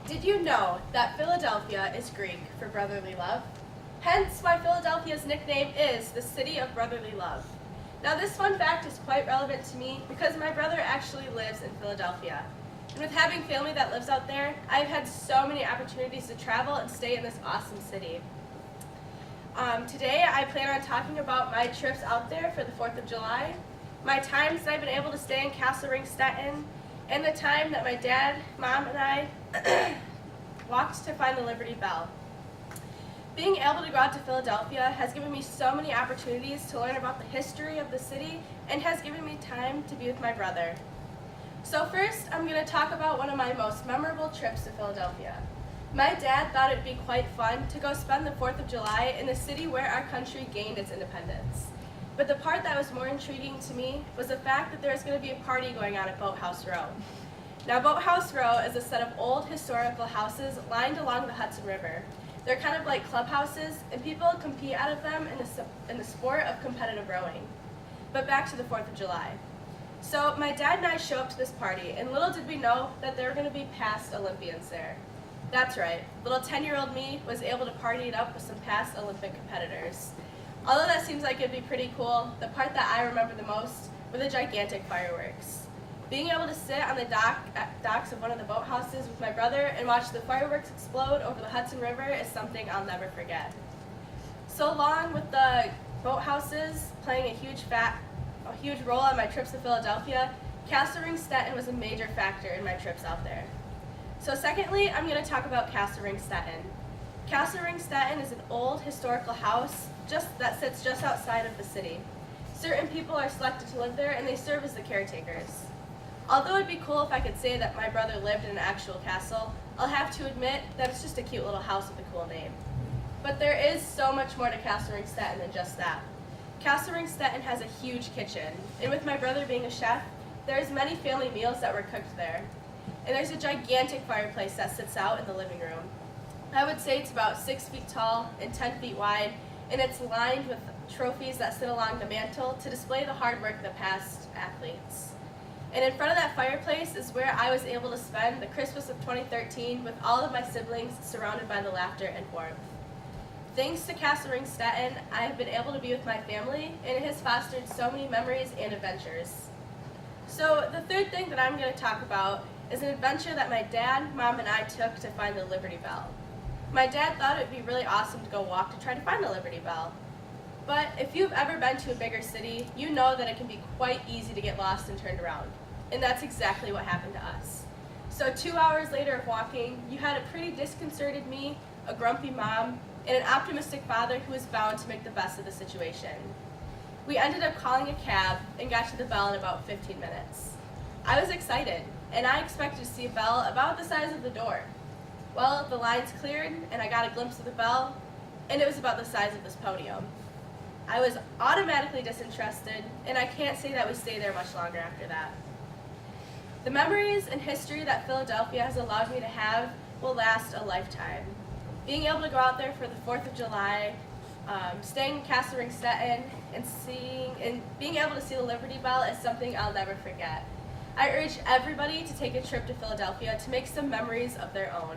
Did you know that Philadelphia is Greek for brotherly love? Hence why Philadelphia's nickname is the City of Brotherly Love. Now this fun fact is quite relevant to me because my brother actually lives in Philadelphia. And with having family that lives out there, I've had so many opportunities to travel and stay in this awesome city. Today I plan on talking about my trips out there for the 4th of July, my times that I've been able to stay in Castle Ring-Stettin, and the time that my dad, mom, and I walked to find the Liberty Bell. Being able to go out to Philadelphia has given me so many opportunities to learn about the history of the city and has given me time to be with my brother. So first, I'm going to talk about one of my most memorable trips to Philadelphia. My dad thought it would be quite fun to go spend the 4th of July in the city where our country gained its independence. But the part that was more intriguing to me was the fact that there was going to be a party going on at Boathouse Row. Now, Boathouse Row is a set of old historical houses lined along the Hudson River. They're kind of like clubhouses, and people compete out of them in the sport of competitive rowing. But back to the 4th of July. So my dad and I show up to this party, and little did we know that there were going to be past Olympians there. That's right, little 10-year-old me was able to party it up with some past Olympic competitors. Although that seems like it'd be pretty cool, the part that I remember the most were the gigantic fireworks. Being able to sit on the docks of one of the boathouses with my brother and watch the fireworks explode over the Hudson River is something I'll never forget. So along with the boathouses playing a huge role on my trips to Philadelphia, Castle Ring-Stettin was a major factor in my trips out there. So secondly, I'm going to talk about Castle Ring-Stettin. Castle Ring-Stettin is an old historical house that sits just outside of the city. Certain people are selected to live there and they serve as the caretakers. Although it'd be cool if I could say that my brother lived in an actual castle, I'll have to admit that it's just a cute little house with a cool name. But there is so much more to Castle Ring-Stettin than just that. Castle Ring-Stettin has a huge kitchen, and with my brother being a chef, there's many family meals that were cooked there. And there's a gigantic fireplace that sits out in the living room. I would say it's about 6 feet tall and 10 feet wide, and it's lined with trophies that sit along the mantle to display the hard work of the past athletes. And in front of that fireplace is where I was able to spend the Christmas of 2013 with all of my siblings surrounded by the laughter and warmth. Thanks to Castle Ring-Stettin, I have been able to be with my family, and it has fostered so many memories and adventures. So the third thing that I'm going to talk about is an adventure that my dad, mom, and I took to find the Liberty Bell. My dad thought it would be really awesome to go walk to try to find the Liberty Bell. But if you've ever been to a bigger city, you know that it can be quite easy to get lost and turned around. And that's exactly what happened to us. So 2 hours later of walking, you had a pretty disconcerted me, a grumpy mom, and an optimistic father who was bound to make the best of the situation. We ended up calling a cab and got to the bell in about 15 minutes. I was excited, and I expected to see a bell about the size of the door. Well, the lines cleared, and I got a glimpse of the bell, and it was about the size of this podium. I was automatically disinterested, and I can't say that we stayed there much longer after that. The memories and history that Philadelphia has allowed me to have will last a lifetime. Being able to go out there for the 4th of July, staying in Castle Ring-Stettin, and being able to see the Liberty Bell is something I'll never forget. I urge everybody to take a trip to Philadelphia to make some memories of their own.